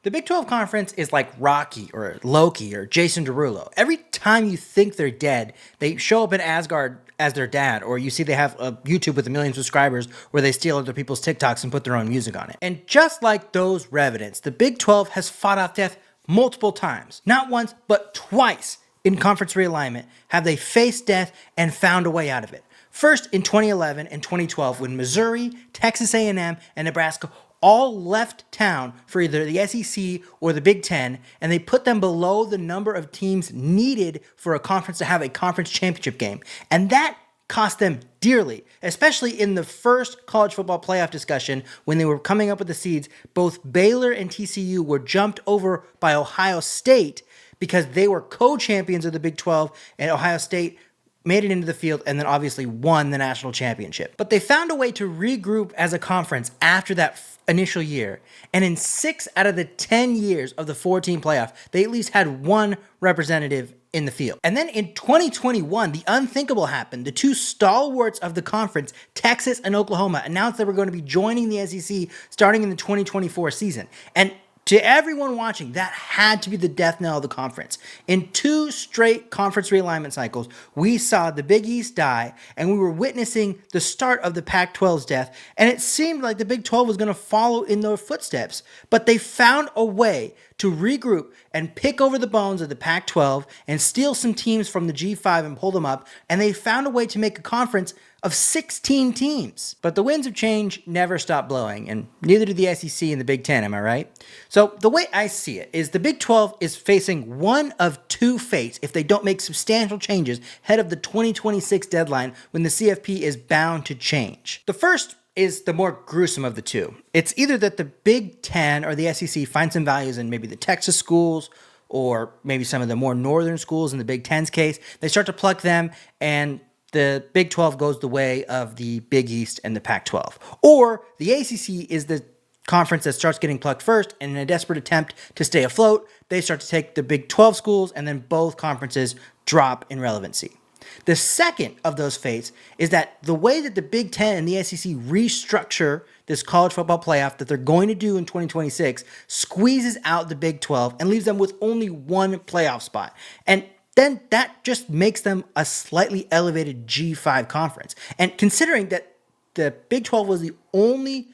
The Big 12 Conference is like Rocky or Loki or Jason Derulo. Every time you think they're dead, they show up in Asgard as their dad, or you see they have a YouTube with 1 million subscribers where they steal other people's TikToks and put their own music on it. And just like those Revenants, the Big 12 has fought off death multiple times. Not once, but twice in conference realignment have they faced death and found a way out of it. First in 2011 and 2012 when Missouri, Texas A&M, and Nebraska all left town for either the SEC or the Big Ten, and they put them below the number of teams needed for a conference to have a conference championship game. And that cost them dearly, especially in the first college football playoff discussion when they were coming up with the seeds. Both Baylor and TCU were jumped over by Ohio State because they were co-champions of the Big 12, and Ohio State made it into the field and then obviously won the national championship. But they found a way to regroup as a conference after that initial year. And in 6 out of the 10 years of the 4-team playoff, they at least had one representative in the field. And then in 2021, the unthinkable happened. The two stalwarts of the conference, Texas and Oklahoma, announced they were going to be joining the SEC starting in the 2024 season. And to everyone watching, that had to be the death knell of the conference. In 2 straight conference realignment cycles, we saw the Big East die, and we were witnessing the start of the Pac-12's death, and it seemed like the Big 12 was going to follow in their footsteps. But they found a way to regroup and pick over the bones of the Pac-12 and steal some teams from the G5 and pull them up, and they found a way to make a conference of 16 teams. But the winds of change never stop blowing, and neither do the SEC and the Big Ten, am I right? So the way I see it is the Big 12 is facing one of 2 fates if they don't make substantial changes ahead of the 2026 deadline when the CFP is bound to change. The first is the more gruesome of the 2. It's either that the Big Ten or the SEC find some values in maybe the Texas schools or maybe some of the more northern schools in the Big Ten's case. They start to pluck them, and the Big 12 goes the way of the Big East and the Pac-12. Or the ACC is the conference that starts getting plucked first, and in a desperate attempt to stay afloat, they start to take the Big 12 schools, and then both conferences drop in relevancy. The second of those fates is that the way that the Big Ten and the SEC restructure this college football playoff that they're going to do in 2026 squeezes out the Big 12 and leaves them with only one playoff spot. And then that just makes them a slightly elevated G5 conference. And considering that the Big 12 was the only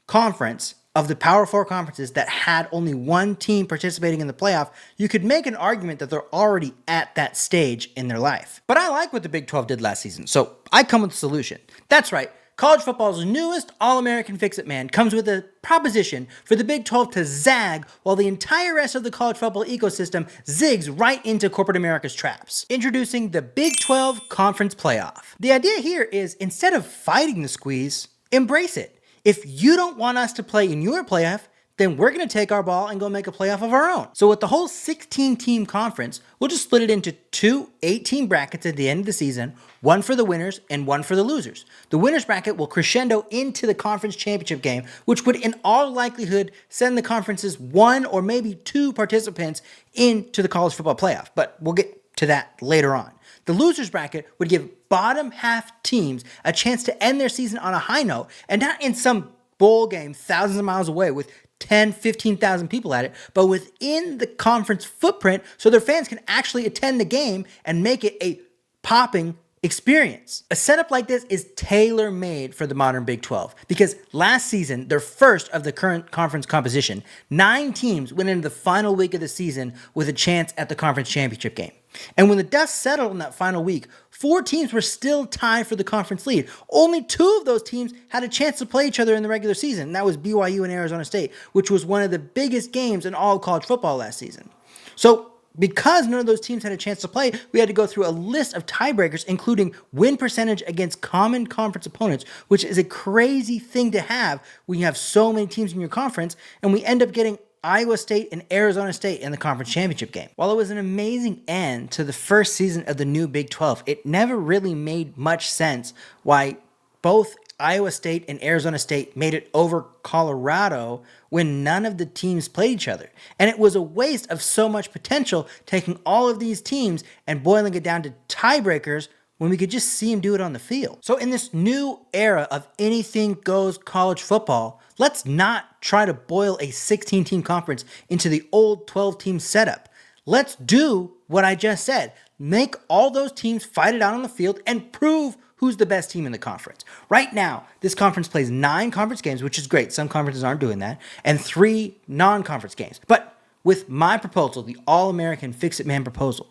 conference of the Power 4 conferences that had only one team participating in the playoff, you could make an argument that they're already at that stage in their life. But I like what the Big 12 did last season, so I come with a solution. That's right. College football's newest All-American Fix-It Man comes with a proposition for the Big 12 to zag while the entire rest of the college football ecosystem zigs right into corporate America's traps. Introducing the Big 12 Conference Playoff. The idea here is, instead of fighting the squeeze, embrace it. If you don't want us to play in your playoff, then we're going to take our ball and go make a playoff of our own. So with the whole 16-team conference, we'll just split it into 2 8-team brackets at the end of the season, one for the winners and one for the losers. The winners bracket will crescendo into the conference championship game, which would in all likelihood send the conference's 1 or maybe 2 participants into the college football playoff, but we'll get to that later on. The losers bracket would give bottom half teams a chance to end their season on a high note, and not in some bowl game thousands of miles away with 10, 15,000 people at it, but within the conference footprint so their fans can actually attend the game and make it a popping experience. A setup like this is tailor-made for the modern Big 12 because last season, their first of the current conference composition, 9 teams went into the final week of the season with a chance at the conference championship game. And when the dust settled in that final week, 4 teams were still tied for the conference lead. Only 2 of those teams had a chance to play each other in the regular season, and that was BYU and Arizona State, which was one of the biggest games in all of college football last season. So because none of those teams had a chance to play, we had to go through a list of tiebreakers, including win percentage against common conference opponents, which is a crazy thing to have when you have so many teams in your conference, and we end up getting Iowa State and Arizona State in the conference championship game. While it was an amazing end to the first season of the new Big 12, it never really made much sense why both Iowa State and Arizona State made it over Colorado when none of the teams played each other. And it was a waste of so much potential taking all of these teams and boiling it down to tiebreakers when we could just see him do it on the field? So in this new era of anything goes college football, let's not try to boil a 16-team conference into the old 12-team setup. Let's do what I just said. Make all those teams fight it out on the field and prove who's the best team in the conference. Right now, this conference plays 9 conference games, which is great. Some conferences aren't doing that, and 3 non-conference games. But with my proposal, the All-American Fix-It-Man proposal,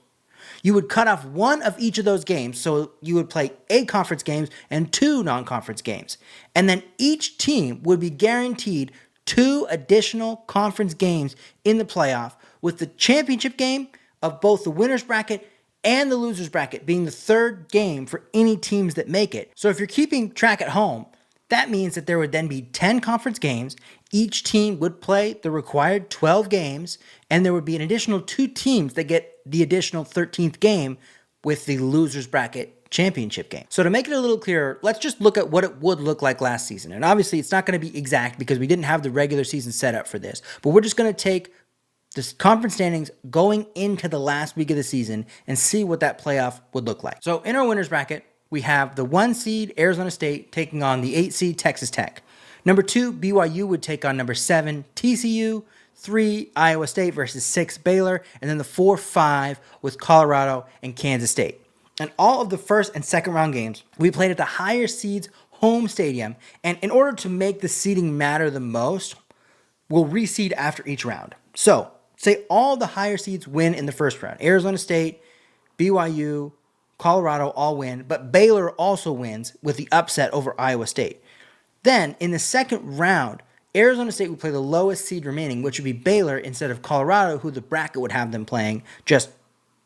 you would cut off one of each of those games, so you would play 8 conference games and 2 non-conference games. And then each team would be guaranteed 2 additional conference games in the playoff, with the championship game of both the winner's bracket and the loser's bracket being the 3rd game for any teams that make it. So if you're keeping track at home, that means that there would then be 10 conference games. Each team would play the required 12 games, and there would be an additional 2 teams that get the additional 13th game with the loser's bracket championship game. So to make it a little clearer, let's just look at what it would look like last season. And obviously it's not going to be exact because we didn't have the regular season set up for this, but we're just going to take the conference standings going into the last week of the season and see what that playoff would look like. So in our winner's bracket, we have the 1 seed Arizona State taking on the 8 seed Texas Tech. Number 2, BYU would take on number 7 TCU. 3, Iowa State versus 6, Baylor. And then the 4-5 with Colorado and Kansas State. And all of the first and second round games, we played at the higher seeds home stadium. And in order to make the seeding matter the most, we'll reseed after each round. So say all the higher seeds win in the first round. Arizona State, BYU, Colorado all win, but Baylor also wins with the upset over Iowa State. Then in the second round, Arizona State would play the lowest seed remaining, which would be Baylor instead of Colorado, who the bracket would have them playing just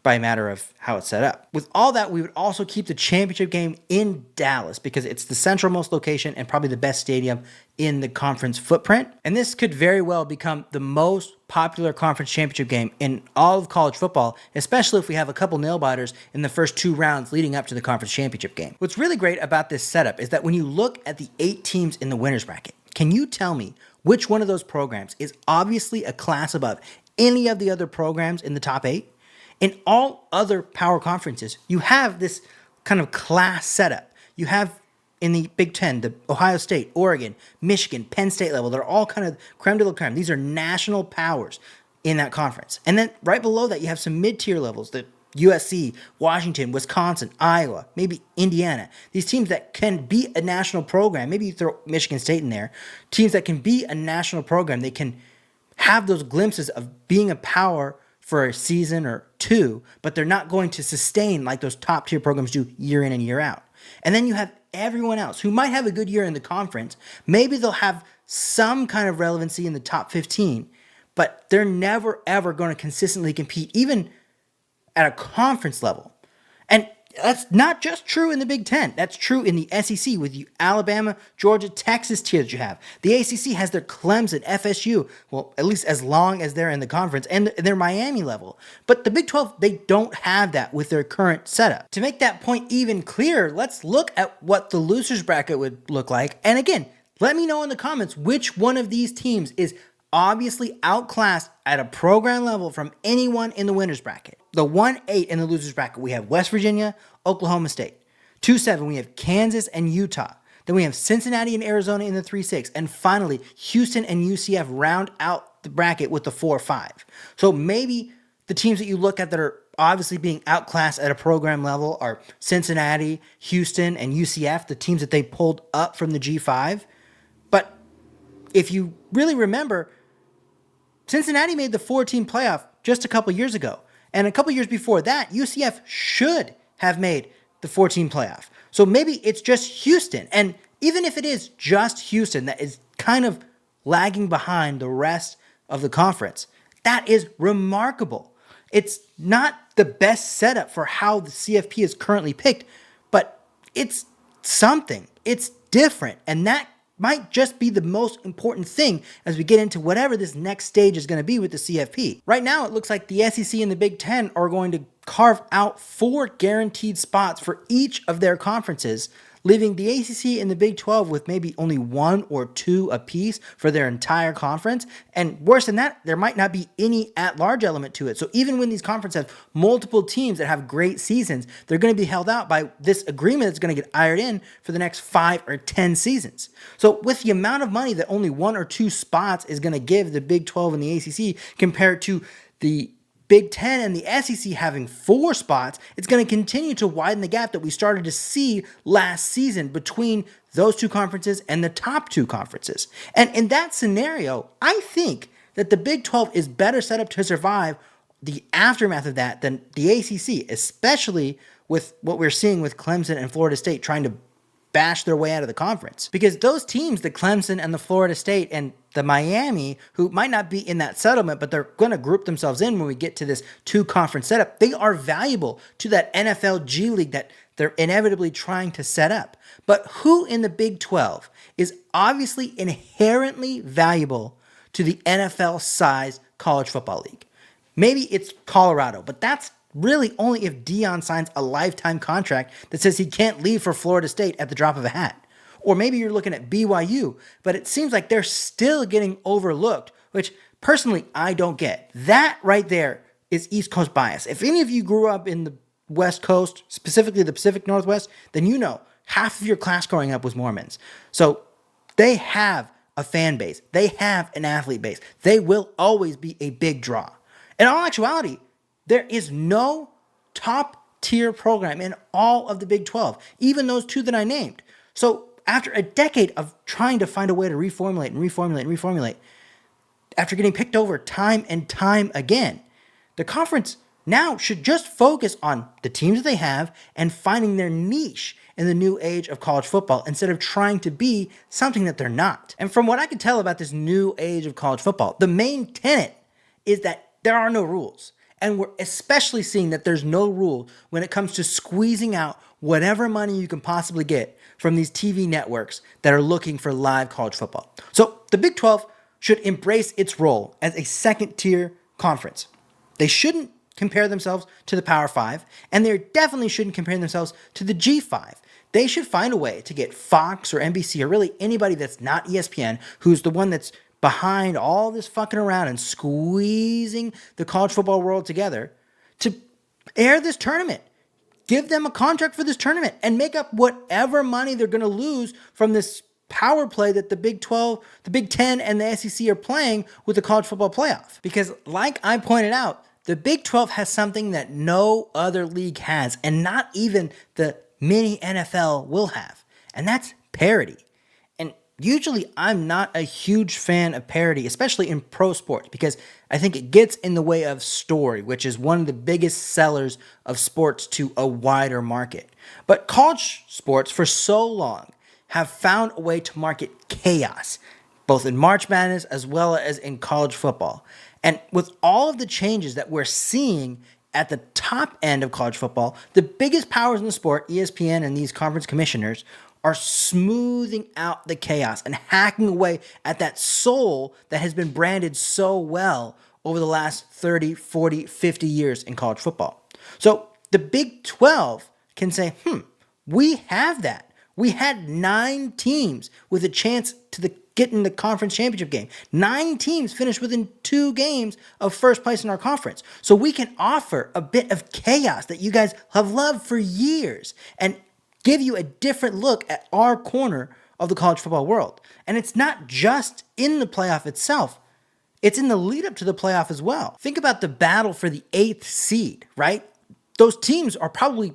by a matter of how it's set up. With all that, we would also keep the championship game in Dallas because it's the centralmost location and probably the best stadium in the conference footprint. And this could very well become the most popular conference championship game in all of college football, especially if we have a couple nail-biters in the first 2 rounds leading up to the conference championship game. What's really great about this setup is that when you look at the 8 teams in the winner's bracket, can you tell me which one of those programs is obviously a class above any of the other programs in the top 8? In all other power conferences, you have this kind of class setup. You have in the Big Ten, the Ohio State, Oregon, Michigan, Penn State level. They're all kind of creme de la creme. These are national powers in that conference. And then right below that, you have some mid-tier levels, the USC, Washington, Wisconsin, Iowa, maybe Indiana. These teams that can be a national program. Maybe you throw Michigan State in there. Teams that can be a national program. They can have those glimpses of being a power for a season or 2, but they're not going to sustain like those top tier programs do year in and year out. And then you have everyone else who might have a good year in the conference. Maybe they'll have some kind of relevancy in the top 15, but they're never ever going to consistently compete even at a conference level. And that's not just true in the Big Ten. That's true in the SEC with the Alabama, Georgia, Texas tier that you have. The ACC has their Clemson, FSU, well, at least as long as they're in the conference, and their Miami level. But the Big 12, they don't have that with their current setup. To make that point even clearer, let's look at what the loser's bracket would look like. And again, let me know in the comments which one of these teams is obviously outclassed at a program level from anyone in the winner's bracket. The 1-8 in the loser's bracket, we have West Virginia, Oklahoma State. 2-7, we have Kansas and Utah. Then we have Cincinnati and Arizona in the 3-6. And finally, Houston and UCF round out the bracket with the 4-5. So maybe the teams that you look at that are obviously being outclassed at a program level are Cincinnati, Houston, and UCF, the teams that they pulled up from the G5. But if you really remember, Cincinnati made the 4-team playoff just a couple years ago. And a couple years before that, UCF should have made the 4-team playoff. So maybe it's just Houston. And even if it is just Houston that is kind of lagging behind the rest of the conference, that is remarkable. It's not the best setup for how the CFP is currently picked, but it's something. It's different. And that might just be the most important thing as we get into whatever this next stage is going to be with the CFP. Right now, it looks like the SEC and the Big Ten are going to carve out 4 guaranteed spots for each of their conferences, leaving the ACC and the Big 12 with maybe only 1 or 2 apiece for their entire conference. And worse than that, there might not be any at-large element to it. So even when these conferences have multiple teams that have great seasons, they're going to be held out by this agreement that's going to get ironed in for the next 5 or 10 seasons. So with the amount of money that only 1 or 2 spots is going to give the Big 12 and the ACC compared to the Big 10 and the SEC having 4 spots, it's going to continue to widen the gap that we started to see last season between those 2 conferences and the top 2 conferences. And in that scenario, I think that the Big 12 is better set up to survive the aftermath of that than the ACC, especially with what we're seeing with Clemson and Florida State trying to bash their way out of the conference. Because those teams, the Clemson and the Florida State and the Miami, who might not be in that settlement, but they're going to group themselves in when we get to this 2-conference setup, they are valuable to that NFL G League that they're inevitably trying to set up. But who in the Big 12 is obviously inherently valuable to the NFL-sized college football league? Maybe it's Colorado, but that's really only if Deion signs a lifetime contract that says he can't leave for Florida State at the drop of a hat. Or maybe you're looking at BYU, but it seems like they're still getting overlooked, which personally I don't get. That right there is East Coast bias. If any of you grew up in the West Coast, specifically the Pacific Northwest, then you know half of your class growing up was Mormons. So they have a fan base. They have an athlete base. They will always be a big draw. In all actuality, there is no top tier program in all of the Big 12, even those 2 that I named. So after a decade of trying to find a way to reformulate, after getting picked over time and time again, the conference now should just focus on the teams that they have and finding their niche in the new age of college football instead of trying to be something that they're not. And from what I can tell about this new age of college football, the main tenet is that there are no rules. And we're especially seeing that there's no rule when it comes to squeezing out whatever money you can possibly get from these TV networks that are looking for live college football. So the Big 12 should embrace its role as a second-tier conference. They shouldn't compare themselves to the Power 5, and they definitely shouldn't compare themselves to the G5. They should find a way to get Fox or NBC or really anybody that's not ESPN, who's the one that's behind all this fucking around and squeezing the college football world together, to air this tournament. Give them a contract for this tournament and make up whatever money they're going to lose from this power play that the Big 12, the Big 10, and the SEC are playing with the college football playoff. Because like I pointed out, the Big 12 has something that no other league has, and not even the mini NFL will have, and that's parity. Usually, I'm not a huge fan of parity, especially in pro sports, because I think it gets in the way of story, which is one of the biggest sellers of sports to a wider market. But college sports, for so long, have found a way to market chaos, both in March Madness as well as in college football. And with all of the changes that we're seeing at the top end of college football, the biggest powers in the sport, ESPN and these conference commissioners, are smoothing out the chaos and hacking away at that soul that has been branded so well over the last 30, 40, 50 years in college football. So the Big 12 can say, we have that. We had 9 teams with a chance to get in the conference championship game. 9 teams finished within 2 games of first place in our conference. So we can offer a bit of chaos that you guys have loved for years and give you a different look at our corner of the college football world. And it's not just in the playoff itself. It's in the lead up to the playoff as well. Think about the battle for the 8th seed, right? Those teams are probably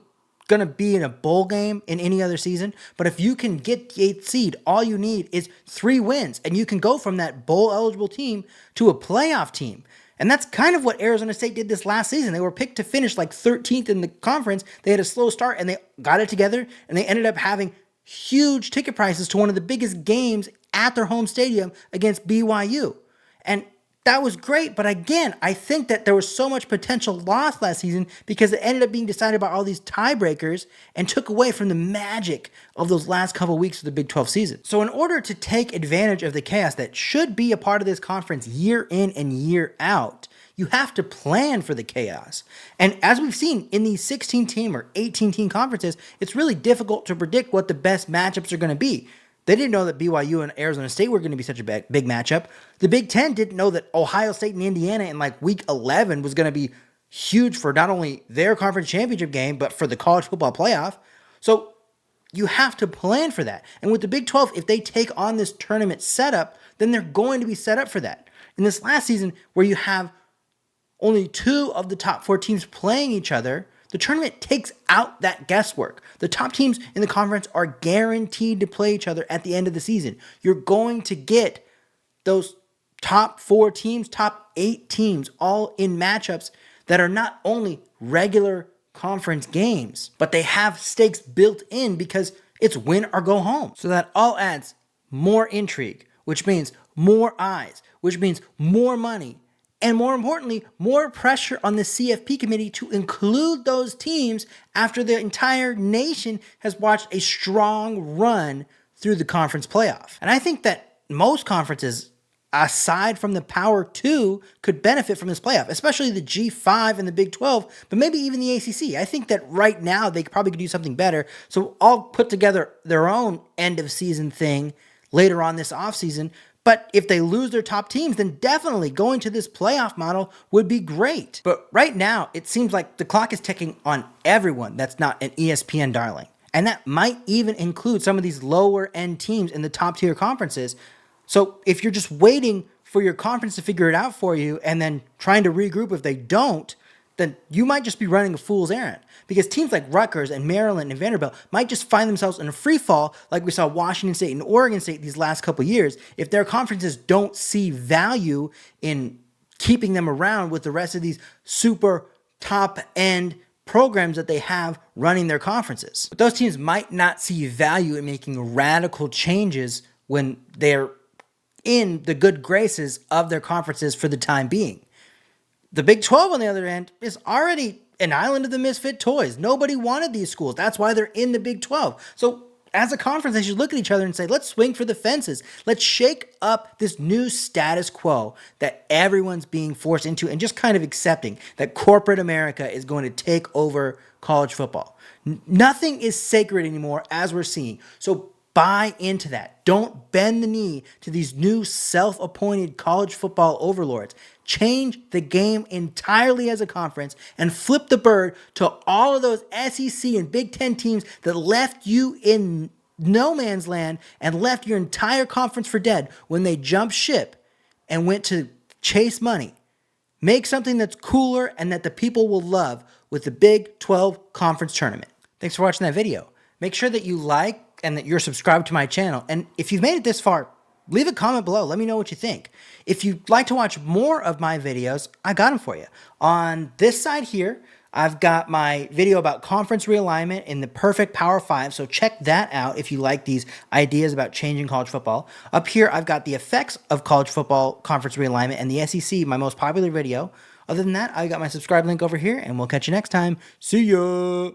going to be in a bowl game in any other season. But if you can get the 8th seed, all you need is 3 wins. And you can go from that bowl eligible team to a playoff team. And that's kind of what Arizona State did this last season. They were picked to finish like 13th in the conference. They had a slow start and they got it together. And they ended up having huge ticket prices to one of the biggest games at their home stadium against BYU. And that was great, but again, I think that there was so much potential lost last season because it ended up being decided by all these tiebreakers and took away from the magic of those last couple of weeks of the Big 12 season. So in order to take advantage of the chaos that should be a part of this conference year in and year out, You have to plan for the chaos. And as we've seen in these 16-team or 18-team conferences, it's really difficult to predict what the best matchups are going to be. They didn't know that BYU and Arizona State were going to be such a big matchup. The Big Ten didn't know that Ohio State and Indiana in like week 11 was going to be huge for not only their conference championship game, but for the college football playoff. So you have to plan for that. And with the Big 12, if they take on this tournament setup, then they're going to be set up for that. In this last season, where you have only 2 of the top 4 teams playing each other, the tournament takes out that guesswork. The top teams in the conference are guaranteed to play each other at the end of the season. You're going to get those top 4 teams, top 8 teams, all in matchups that are not only regular conference games, but they have stakes built in because it's win or go home. So that all adds more intrigue, which means more eyes, which means more money, and more importantly, more pressure on the CFP committee to include those teams after the entire nation has watched a strong run through the conference playoff. And I think that most conferences, aside from the Power 2, could benefit from this playoff, especially the G5 and the Big 12, but maybe even the ACC. I think that right now they probably could do something better. So all put together their own end of season thing later on this offseason. But if they lose their top teams, then definitely going to this playoff model would be great. But right now, it seems like the clock is ticking on everyone that's not an ESPN darling. And that might even include some of these lower end teams in the top tier conferences. So if you're just waiting for your conference to figure it out for you and then trying to regroup if they don't, then you might just be running a fool's errand. Because teams like Rutgers and Maryland and Vanderbilt might just find themselves in a free fall like we saw Washington State and Oregon State these last couple years if their conferences don't see value in keeping them around with the rest of these super top-end programs that they have running their conferences. But those teams might not see value in making radical changes when they're in the good graces of their conferences for the time being. The Big 12, on the other end, is already an island of the misfit toys. Nobody wanted these schools. That's why they're in the Big 12. So as a conference, they should look at each other and say, let's swing for the fences. Let's shake up this new status quo that everyone's being forced into and just kind of accepting that corporate America is going to take over college football. Nothing is sacred anymore, as we're seeing. So buy into that. Don't bend the knee to these new self-appointed college football overlords. Change the game entirely as a conference and flip the bird to all of those SEC and Big Ten teams that left you in no man's land and left your entire conference for dead when they jumped ship and went to chase money. Make something that's cooler and that the people will love with the Big 12 Conference Tournament. Thanks for watching that video. Make sure that you like and that you're subscribed to my channel. And if you've made it this far, leave a comment below. Let me know what you think. If you'd like to watch more of my videos, I got them for you. On this side here, I've got my video about conference realignment in the perfect Power 5, so check that out if you like these ideas about changing college football. Up here, I've got the effects of college football conference realignment and the SEC, my most popular video. Other than that, I got my subscribe link over here, and we'll catch you next time. See ya!